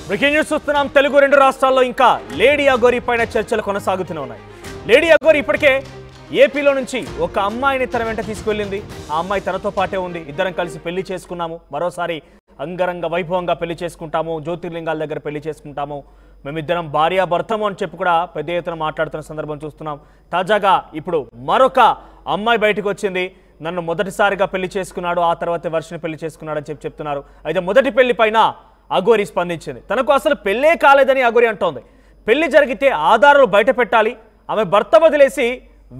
Breaking news చూస్తున్నాం. తెలుగు రెండు రాష్ట్రాల్లో ఇంకా లేడీ అఘోరి పైన చర్చలు కొనసాగుతూనే ఉన్నాయి. లేడీ అఘోరి ఇప్పటికే ఏపీలో నుంచి ఒక అమ్మాయిని తన వెంట తీసుకువెళ్ళింది. ఆ అమ్మాయి తనతో పాటే ఉంది. ఇద్దరం కలిసి పెళ్లి చేసుకున్నాము, మరోసారి అంగరంగ వైభవంగా పెళ్లి చేసుకుంటాము, జ్యోతిర్లింగాల దగ్గర పెళ్లి చేసుకుంటాము, మేమిద్దరం భార్యాభర్తము అని చెప్పి కూడా పెద్ద ఎత్తున మాట్లాడుతున్న సందర్భం చూస్తున్నాం. తాజాగా ఇప్పుడు మరొక అమ్మాయి బయటకు వచ్చింది. నన్ను మొదటిసారిగా పెళ్లి చేసుకున్నాడు, ఆ తర్వాత వర్షని పెళ్లి చేసుకున్నాడు అని చెప్తున్నారు. అయితే మొదటి పెళ్లి పైన అఘోరి స్పందించింది. తనకు అసలు పెళ్ళే కాలేదని అఘోరి అంటోంది. పెళ్లి జరిగితే ఆధారాలు బయట పెట్టాలి, ఆమె భర్త వదిలేసి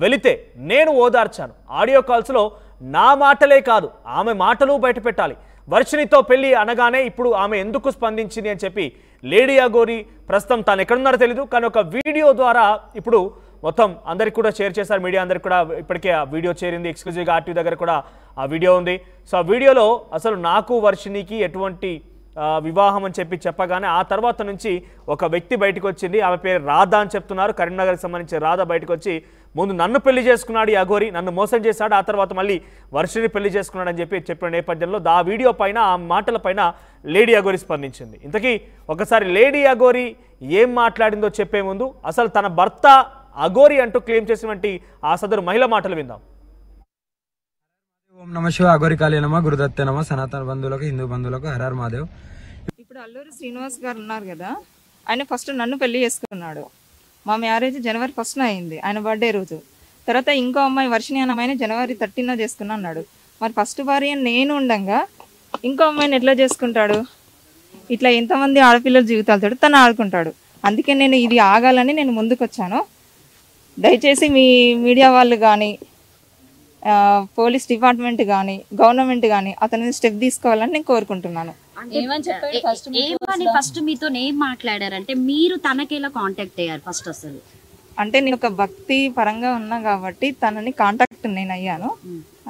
వెళితే నేను ఓదార్చాను. ఆడియో కాల్స్లో నా మాటలే కాదు ఆమె మాటలు బయట పెట్టాలి. వర్షినితో పెళ్లి అనగానే ఇప్పుడు ఆమె ఎందుకు స్పందించింది అని చెప్పి లేడీ అఘోరి ప్రస్తుతం తాను ఎక్కడున్నారో తెలీదు, కానీ ఒక వీడియో ద్వారా ఇప్పుడు మొత్తం అందరికి కూడా షేర్ చేశారు. మీడియా అందరికి కూడా ఇప్పటికే ఆ వీడియో చేరింది. ఎక్స్క్లూజివ్గా ఆర్టీవీ దగ్గర కూడా ఆ వీడియో ఉంది. సో ఆ వీడియోలో అసలు నాకు వర్షినికి ఎటువంటి వివాహం అని చెప్పగానే ఆ తర్వాత నుంచి ఒక వ్యక్తి బయటకు వచ్చింది. ఆమె పేరు రాధా అని చెప్తున్నారు. కరీంనగర్కి సంబంధించి రాధా బయటకు వచ్చి ముందు నన్ను పెళ్లి చేసుకున్నాడు ఈ అఘోరి, నన్ను మోసం చేశాడు, ఆ తర్వాత మళ్ళీ వర్షిని పెళ్లి చేసుకున్నాడు అని చెప్పిన నేపథ్యంలో ఆ వీడియో పైన ఆ మాటల పైన లేడీ అఘోరి స్పందించింది. ఇంతకీ ఒకసారి లేడీ అఘోరి ఏం మాట్లాడిందో చెప్పే ముందు అసలు తన భర్త అఘోరి అంటూ క్లెయిమ్ చేసినటువంటి ఆ సదరు మహిళ మాటలు విందాం. ఓం నమ శివ అఘోరి కాళీ నమ గురుదత్తే నమ సనాతన బంధువులకు హిందూ బంధువులకు హరహర మహాదేవ్. ఇప్పుడు అల్లూరి శ్రీనివాస్ గారు ఉన్నారు కదా, ఆయన ఫస్ట్ నన్ను పెళ్లి చేసుకున్నాడు. మా మ్యారేజ్ జనవరి 1న అయింది, ఆయన బర్త్డే రోజు. తర్వాత ఇంకో అమ్మాయి వర్షిని అనే అమ్మాయిని జనవరి 13న చేసుకున్నా అన్నాడు. మరి ఫస్ట్ భార్య నేను ఉండగా ఇంకో అమ్మాయిని ఎట్లా చేసుకుంటాడు? ఇట్లా ఎంతమంది ఆడపిల్లల జీవితాలతో తను ఆడుకుంటాడు. అందుకే నేను ఇది ఆగాలని నేను ముందుకు వచ్చాను. దయచేసి మీ మీడియా వాళ్ళు కానీ, పోలీస్ డిపార్ట్మెంట్ కానీ, గవర్నమెంట్ కానీ అతని స్టెప్ తీసుకోవాలని నేను కోరుకుంటున్నాను. ఫస్ట్ మీతో ఏం మాట్లాడారంటే మీరు తనకి ఎలా కాంటాక్ట్ అయ్యారు? ఫస్ట్ అసలు అంటే నేను ఒక భక్తి పరంగా ఉన్నా కాబట్టి తనని కాంటాక్ట్ నేను అయ్యాను.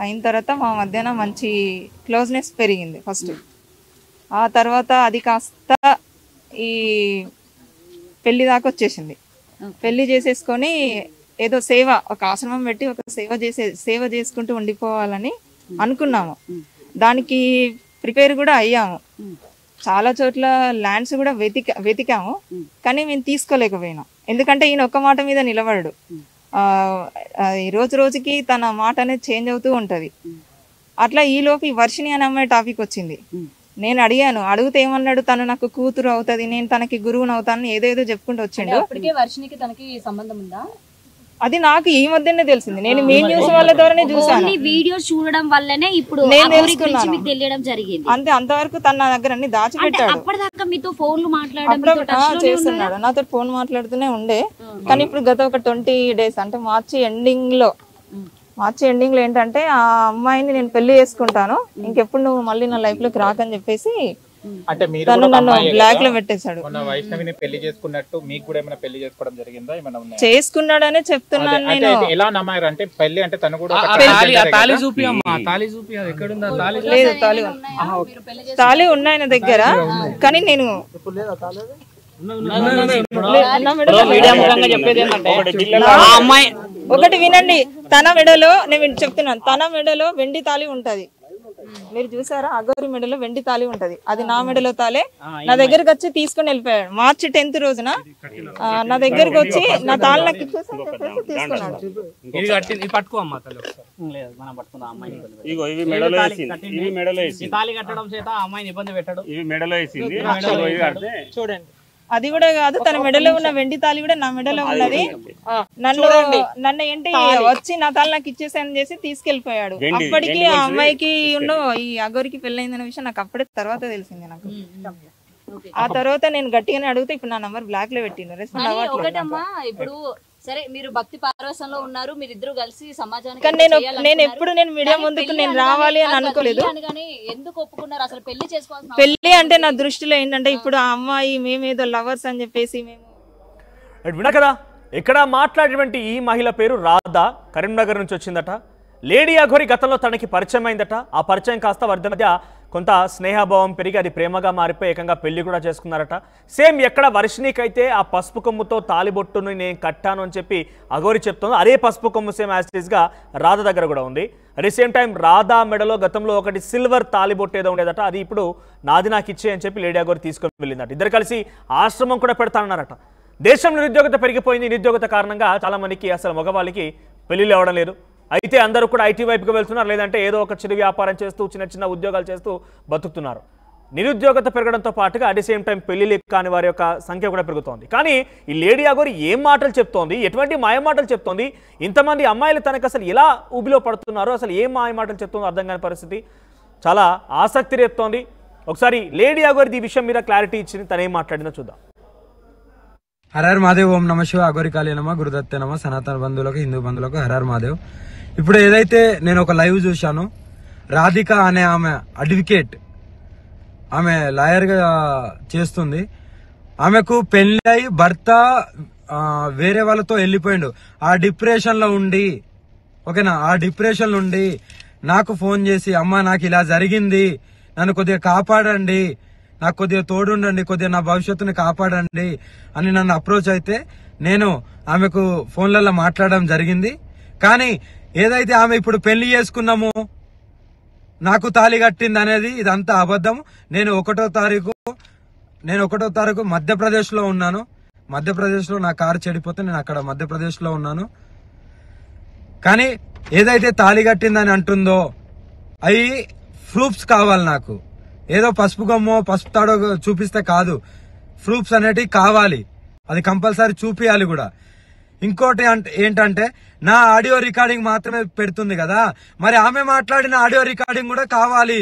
అయిన తర్వాత మా మధ్యన మంచి క్లోజ్నెస్ పెరిగింది ఫస్ట్. ఆ తర్వాత అది కాస్త ఈ పెళ్లి దాకా వచ్చేసింది. పెళ్లి చేసేసుకొని ఏదో సేవ, ఒక ఆశ్రమం పెట్టి ఒక సేవ చేసుకుంటూ ఉండిపోవాలని అనుకున్నాము. దానికి ప్రిపేర్ కూడా అయ్యాము. చాలా చోట్ల ల్యాండ్స్ కూడా వెతికాము, కానీ మేము తీసుకోలేకపోయినాం. ఎందుకంటే ఈయన ఒక్క మాట మీద నిలబడడు. రోజు రోజుకి తన మాట అనేది చేంజ్ అవుతూ ఉంటది. అట్లా ఈలోపు ఈ వర్షిని అనే అమ్మాయి టాపిక్ వచ్చింది. నేను అడిగాను, అడిగితే ఏమన్నాడు, తను నాకు కూతురు అవుతుంది, నేను తనకి గురువుని అవుతాను, ఏదేదో చెప్పుకుంటూ వచ్చిండు. వర్షినికి తనకి సంబంధం ఉందా? అది నాకు ఈ మధ్యనే తెలిసింది. నేను మీ న్యూస్ వాళ్ళ ద్వారానే చూసాను. వీడియోస్ చూడడం వల్లనే ఇప్పుడు తెలియడం జరిగింది. అంతే, అంతవరకు తన నా దగ్గర అన్ని దాచిపెట్టాడు. అప్పటిదాకా మీతో ఫోన్లు మాట్లాడడం చేస్తున్నాడు, నాతో ఫోన్ మాట్లాడుతూనే ఉండే. కానీ ఇప్పుడు గత ఒక 20 days అంటే మార్చి ఎండింగ్ లో ఏంటంటే ఆ అమ్మాయిని నేను పెళ్లి చేసుకుంటాను, ఇంకెప్పుడు నువ్వు మళ్ళీ నా లైఫ్ లోకి రాకని చెప్పేసి అంటే మీరు నన్ను బ్లాక్ లో పెట్టేశాడు. వైష్ణవిని పెళ్లి చేసుకున్నట్టు మీకు కూడా ఏమైనా పెళ్లి చేసుకోవడం జరిగిందా? ఏమైనా చేసుకున్నాడనే చెప్తున్నాను నేను. ఎలా నమ్మారు అంటే పెళ్లి అంటే తను కూడా తాళి ఉన్నాయి నా దగ్గర, కానీ నేను ఒకటి వినండి. తన మెడలో, నేను చెప్తున్నాను, తన మెడలో వెండి తాళి ఉంటది. మీరు చూసారా? అఘోరి మెడలో వెండి తాళి ఉంటది. అది నా మెడలో తాలే. నా దగ్గరకు వచ్చి తీసుకుని వెళ్ళిపోయాడు. మార్చి 10th రోజున నా దగ్గరకు వచ్చి నా తాళి నాకు ఇచ్చేసి తీసుకున్నాడు. చూడండి, అది కూడా కాదు, తన మెడలో ఉన్న వెండి తాళి కూడా నా మెడలో ఉన్నది. నన్ను ఏంటి వచ్చి నా తాళి నాకు ఇచ్చేసాను చేసి తీసుకెళ్లిపోయాడు. అప్పటికి ఆ అమ్మాయికి ఈ అఘోరికి పెళ్ళైందనే విషయం నాకు అప్పుడే తర్వాత తెలిసింది. నాకు ఆ తర్వాత నేను గట్టిగానే అడిగితే ఇప్పుడు నా నంబర్ బ్లాక్ లో పెట్టిండు. ఇప్పుడు సరే, మీరు భక్తి పారవశంలో ఉన్నారు, మీరిద్దరు కలిసి సమాజానికి. నేను ఎప్పుడు నేను మీడియా ముందుకు నేను రావాలి అని అనుకోలేదు. ఎందుకు ఒప్పుకున్నారు అసలు పెళ్లి చేసుకోవాల్సిన? పెళ్లి అంటే నా దృష్టిలో ఏంటంటే ఇప్పుడు ఆ అమ్మాయి మేమేదో లవర్స్ అని చెప్పేసి మేము విన్నా కదా. ఇక్కడ మాట్లాడేటువంటి ఈ మహిళ పేరు రాధా, కరీంనగర్ నుంచి వచ్చిందట. లేడీ అఘోరి గతంలో తనకి పరిచయం అయిందట. ఆ పరిచయం కాస్త వారి మధ్య కొంత స్నేహభావం పెరిగి అది ప్రేమగా మారిపోయి ఏకంగా పెళ్లి కూడా చేసుకున్నారట. సేమ్ ఎక్కడ వర్షిణికైతే ఆ పసుపు కొమ్ముతో తాలిబొట్టును నేను కట్టాను అని చెప్పి అఘోరి చెప్తుందో అదే పసుపు కొమ్ము సేమ్ యాస్టీస్గా రాధ దగ్గర కూడా ఉంది. At the same time Radha మెడలో గతంలో ఒకటి సిల్వర్ తాలిబొట్టు ఏదో ఉండేదట, అది ఇప్పుడు నాది నాకు ఇచ్చే అని చెప్పి లేడీ అఘోరి తీసుకొని వెళ్ళిందట. ఇద్దరు కలిసి ఆశ్రమం కూడా పెడతానన్నారట. దేశంలో నిరుద్యోగత పెరిగిపోయింది. నిరుద్యోగత కారణంగా చాలా మందికి అసలు మగవాళ్ళకి పెళ్లిళ్ళు అవ్వడం లేదు. అయితే అందరూ కూడా ఐటీ వైపుకి వెళ్తున్నారు, లేదంటే ఏదో ఒక చిరు వ్యాపారం చేస్తూ చిన్న చిన్న ఉద్యోగాలు చేస్తూ బతుకుతున్నారు. నిరుద్యోగత పెరగడంతో పాటుగా అట్ ది సేమ్ టైం పెళ్లిళ్ళు కాని వారి యొక్క సంఖ్య కూడా పెరుగుతోంది. కానీ ఈ లేడీ అఘోరి ఏం మాటలు చెప్తోంది, ఎటువంటి మాయ మాటలు చెప్తోంది, ఇంతమంది అమ్మాయిలు తనకు అసలు ఎలా ఊబిలో పడుతున్నారు, అసలు ఏం మాయ మాటలు చెప్తుందో అర్థం కాని పరిస్థితి, చాలా ఆసక్తి రేపుతోంది. ఒకసారి లేడీ అఘోరి ఈ విషయం మీద క్లారిటీ ఇచ్చింది, తనేం మాట్లాడిందో చూద్దాం. హరహర్ మహాదేవ్, ఓం నమ శివ, అఘోరి కాళీ నమ, గురుదత్తే నమ, సనాతన బంధువులకు హిందూ బంధువులకు హరహర్ మహాదేవ్. ఇప్పుడు ఏదైతే నేను ఒక లైవ్ చూశాను, రాధిక అనే ఆమె అడ్వకేట్, ఆమె లాయర్ గా చేస్తుంది. ఆమెకు పెళ్లి అయి భర్త వేరే వాళ్ళతో వెళ్ళిపోయిండు. ఆ డిప్రెషన్ లో ఉండి, ఓకేనా, ఆ డిప్రెషన్ నుండి నాకు ఫోన్ చేసి, అమ్మ నాకు ఇలా జరిగింది, నన్ను కొద్దిగా కాపాడండి, నాకు కొద్దిగా తోడుండండి, కొద్దిగా నా భవిష్యత్తుని కాపాడండి అని నన్ను అప్రోచ్ అయితే నేను ఆమెకు ఫోన్లలో మాట్లాడడం జరిగింది. కానీ ఏదైతే ఆమె ఇప్పుడు పెళ్లి చేసుకున్నాము, నాకు తాళి కట్టింది అనేది ఇదంతా అబద్ధం. నేను ఒకటో తారీఖు మధ్యప్రదేశ్ లో ఉన్నాను. మధ్యప్రదేశ్ లో నా కారు చెడిపోతే నేను అక్కడ మధ్యప్రదేశ్ లో ఉన్నాను. కానీ ఏదైతే తాళి కట్టిందని అంటుందో అవి ప్రూఫ్స్ కావాలి నాకు. ఏదో పసుపు గమ్మో పసుపు తాడో చూపిస్తే కాదు, ప్రూఫ్స్ అనేటివి కావాలి, అది కంపల్సరీ చూపియాలి కూడా. ఇంకోటి ఏంటంటే నా ఆడియో రికార్డింగ్ మాత్రమే పెడుతుంది కదా, మరి ఆమె మాట్లాడిన ఆడియో రికార్డింగ్ కూడా కావాలి.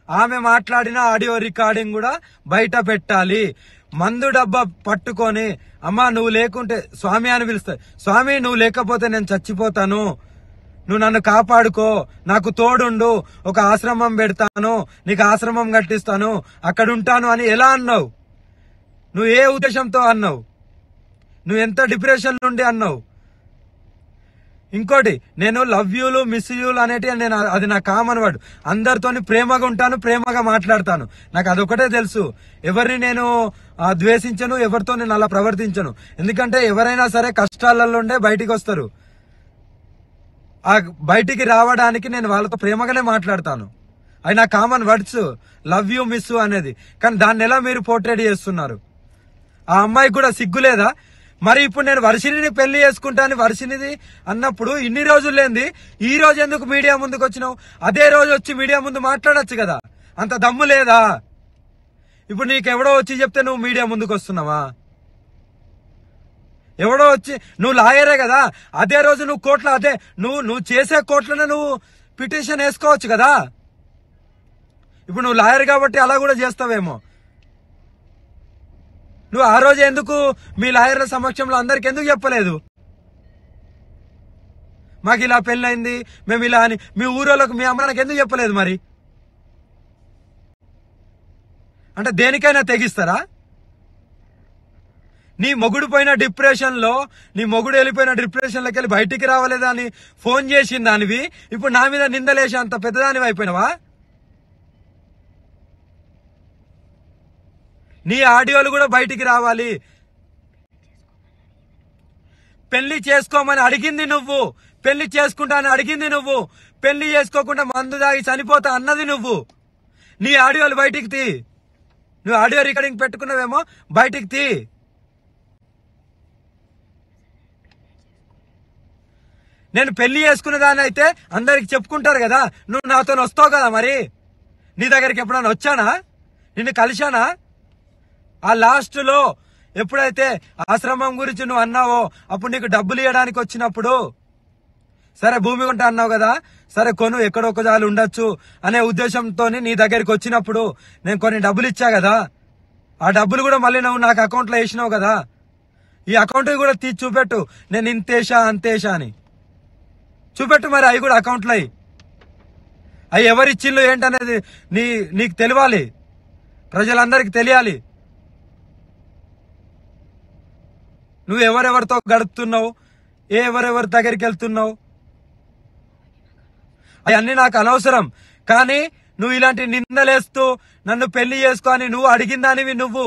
ఆమె మాట్లాడిన ఆడియో రికార్డింగ్ కూడా బయట పెట్టాలి. మందు డబ్బా పట్టుకొని, అమ్మా నువ్వు లేకుంటే స్వామి అని పిలుస్తా, స్వామి నువ్వు లేకపోతే నేను చచ్చిపోతాను, నువ్వు నన్ను కాపాడుకో, నాకు తోడుండు, ఒక ఆశ్రమం పెడతాను, నీకు ఆశ్రమం కట్టిస్తాను, అక్కడ ఉంటాను అని ఎలా అన్నావు? నువ్వు ఏ ఉద్దేశంతో అన్నావు? నువ్వు ఎంత డిప్రెషన్ నుండి అన్నావు? ఇంకోటి, నేను లవ్ యూలు మిస్ యూలు అనేటివి నేను అది నా కామన్ వర్డ్. అందరితోని ప్రేమగా ఉంటాను, ప్రేమగా మాట్లాడతాను, నాకు అదొకటే తెలుసు. ఎవరిని నేను ద్వేషించను, ఎవరితో నేను అలా ప్రవర్తించను. ఎందుకంటే ఎవరైనా సరే కష్టాలలో ఉండే బయటికి వస్తారు. ఆ బయటికి రావడానికి నేను వాళ్ళతో ప్రేమగానే మాట్లాడతాను. అది నా common words, love you miss అనేది. కానీ దాన్ని ఎలా మీరు పోర్ట్రేట్ చేస్తున్నారు? ఆ అమ్మాయికి కూడా సిగ్గులేదా? మరి ఇప్పుడు నేను వర్షిణిని పెళ్లి చేసుకుంటాను, వర్షిణిది అన్నప్పుడు ఇన్ని రోజులు లేంది ఈ రోజు ఎందుకు మీడియా ముందుకు వచ్చినావు? అదే రోజు వచ్చి మీడియా ముందు మాట్లాడొచ్చు కదా, అంత దమ్ము లేదా? ఇప్పుడు నీకెవడో వచ్చి చెప్తే నువ్వు మీడియా ముందుకు వస్తున్నావా? ఎవడో వచ్చి, నువ్వు లాయరే కదా, అదే రోజు నువ్వు కోర్టులో, అదే నువ్వు చేసే కోర్టులోనే నువ్వు పిటిషన్ వేసుకోవచ్చు కదా. ఇప్పుడు నువ్వు లాయర్ కాబట్టి అలా కూడా చేస్తావేమో. నువ్వు ఆ రోజు ఎందుకు మీ లాయర్ల సమక్షంలో అందరికి ఎందుకు చెప్పలేదు? మాకు ఇలా పెళ్ళైంది, మేము ఇలా అని మీ ఊరోళ్ళకు, మీ అమ్మకి ఎందుకు చెప్పలేదు? మరి అంటే దేనికైనా తెగిస్తారా? నీ మొగుడు పోయిన డిప్రెషన్ లో, నీ మొగుడు వెళ్ళిపోయిన డిప్రెషన్ లోకి వెళ్ళి బయటికి రావలేదా అని ఫోన్ చేసిన దానివి ఇప్పుడు నా మీద నిందలేసి అంత పెద్దదానివి అయిపోయినావా? నీ ఆడియోలు కూడా బయటికి రావాలి. పెళ్లి చేసుకోమని అడిగింది నువ్వు, పెళ్లి చేసుకుంటా అని అడిగింది నువ్వు, పెళ్లి చేసుకోకుండా మందు దాగి చనిపోతా అన్నది నువ్వు. నీ ఆడియోలు బయటికి తీ. నువ్వు ఆడియో రికార్డింగ్ పెట్టుకున్నావేమో, బయటికి తీ. నేను పెళ్లి చేసుకునే దాన్ని అయితే అందరికి చెప్పుకుంటారు కదా, నువ్వు నాతో వస్తావు కదా. మరి నీ దగ్గరికి ఎప్పుడైనా వచ్చానా? నిన్ను కలిశానా? ఆ లాస్ట్ లో ఎప్పుడైతే ఆశ్రమం గురించి నువ్వు అన్నావో అప్పుడు నీకు డబ్బులు ఇవ్వడానికి వచ్చినప్పుడు, సరే భూమి కొంటా అన్నావు కదా, సరే కొను, ఎక్కడొక్క జాలు ఉండొచ్చు అనే ఉద్దేశంతో నీ దగ్గరికి వచ్చినప్పుడు నేను కొన్ని డబ్బులు ఇచ్చా కదా, ఆ డబ్బులు కూడా మళ్ళీ నువ్వు నాకు అకౌంట్లో వేసినావు కదా. ఈ అకౌంట్ కూడా తీసి చూపెట్టు, నేను ఇంతేషా అంతేషా అని చూపెట్టు. మరి అవి కూడా అకౌంట్లో అవి ఎవరిచ్చిళ్ళు ఏంటనేది నీకు తెలియాలి, ప్రజలందరికీ తెలియాలి. నువ్వు ఎవరెవరితో గడుపుతున్నావు, ఎవరెవరి దగ్గరికి వెళ్తున్నావు, అవన్నీ నాకు అనవసరం. కానీ నువ్వు ఇలాంటి నిందలేస్తూ నన్ను పెళ్లి చేసుకో అని నువ్వు అడిగిందానివి. నువ్వు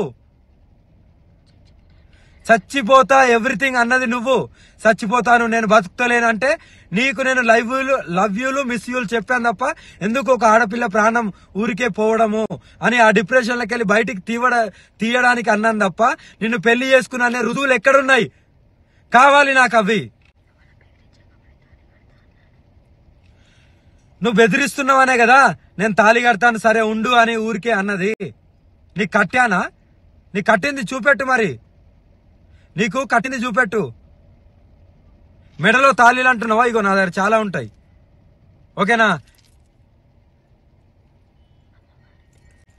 చచ్చిపోతా ఎవ్రీథింగ్ అన్నది నువ్వు. చచ్చిపోతాను, నేను బతుకుతలేనంటే నీకు నేను లవ్ యూలు మిస్ యూలు చెప్పాను తప్ప ఎందుకు ఒక ఆడపిల్ల ప్రాణం ఊరికే పోవడము అని ఆ డిప్రెషన్లోకి వెళ్ళి బయటికి తీయడానికి అన్నాను తప్ప నిన్ను పెళ్లి చేసుకున్నా అనే రుజువులు ఎక్కడున్నాయి? కావాలి నాకు అవి. నువ్వు బెదిరిస్తున్నావనే కదా నేను తాళి కడతాను సరే ఉండు అని ఊరికే అన్నది. నీకు కట్టానా? నీకు కట్టింది చూపెట్టు. మరి నీకు కట్టింది చూపెట్టు. మెడలో తాళీలు అంటున్నావా? ఇగో నా దగ్గర చాలా ఉంటాయి. ఓకేనా?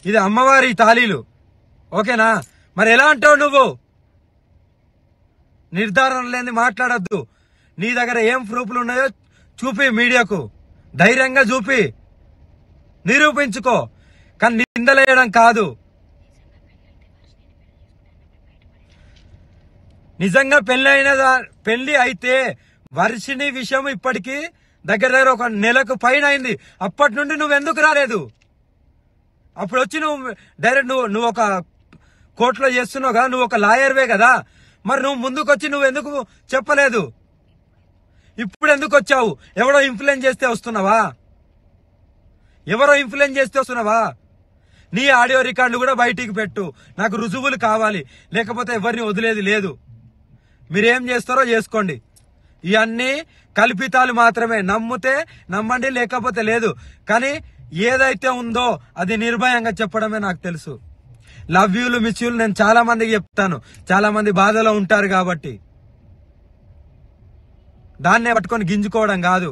ఇది అమ్మవారి తాళీలు. ఓకేనా? మరి ఎలా అంటావు నువ్వు? నిర్ధారణ లేని మాట్లాడద్దు. నీ దగ్గర ఏం ప్రూఫ్లు ఉన్నాయో చూపి, మీడియాకు ధైర్యంగా చూపి, నిరూపించుకో. కానీ నిందలేయడం కాదు. నిజంగా పెళ్లి అయితే వర్షిణి విషయం ఇప్పటికీ దగ్గర ఒక నెలకు పైన అయింది. అప్పటి నుండి నువ్వెందుకు రాలేదు? అప్పుడు వచ్చి నువ్వు డైరెక్ట్ నువ్వు ఒక కోర్టులో చేస్తున్నావు కదా, నువ్వు ఒక లాయర్వే కదా, మరి నువ్వు ముందుకు వచ్చి నువ్వు ఎందుకు చెప్పలేదు? ఇప్పుడు ఎందుకు వచ్చావు? ఎవరో ఇన్ఫ్లుయెన్స్ చేస్తే వస్తున్నావా? ఎవరో ఇన్ఫ్లుయెన్స్ చేస్తే వస్తున్నావా? నీ ఆడియో రికార్డు కూడా బయటికి పెట్టు. నాకు రుజువులు కావాలి, లేకపోతే ఎవరిని వదిలేది లేదు. మీరేం చేస్తారో చేసుకోండి. ఇవన్నీ కల్పితాలు మాత్రమే. నమ్మితే నమ్మండి, లేకపోతే లేదు. కానీ ఏదైతే ఉందో అది నిర్భయంగా చెప్పడమే నాకు తెలుసు. లవ్ యూలు మిస్ యూలు నేను చాలా మందికి చెప్తాను. చాలా మంది బాధలో ఉంటారు కాబట్టి దాన్నే పట్టుకొని గింజుకోవడం కాదు.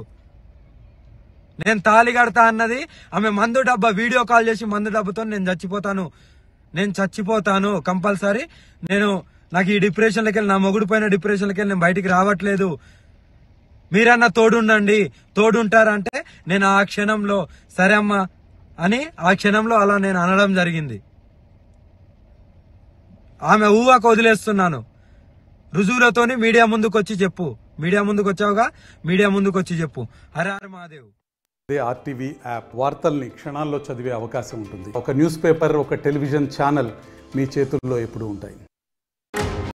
నేను తాళి కడతా అన్నది ఆమె మందు డబ్బా వీడియో కాల్ చేసి మందు డబ్బుతో నేను చచ్చిపోతాను కంపల్సరీ. నాకు ఈ డిప్రెషన్లోకి వెళ్ళి, నా మొగుడు పైన డిప్రెషన్లోకి వెళ్ళి నేను బయటికి రావట్లేదు, మీరన్నా తోడుండండి. తోడుంటారంటే నేను ఆ క్షణంలో సరే అమ్మా అని ఆ క్షణంలో అలా నేను అనడం జరిగింది. ఆమె ఊహకు వదిలేస్తున్నాను. రుజువులతోని మీడియా ముందుకు వచ్చి చెప్పు. మీడియా ముందుకు వచ్చావుగా, మీడియా ముందుకు వచ్చి చెప్పు. హర హర మహాదేవ్. అదే ఆర్టీవీ యాప్ వార్తల్ని క్షణాల్లో చదివే అవకాశం ఉంటుంది. ఒక న్యూస్ పేపర్, ఒక టెలివిజన్ ఛానల్ మీ చేతుల్లో ఎప్పుడూ ఉంటాయి.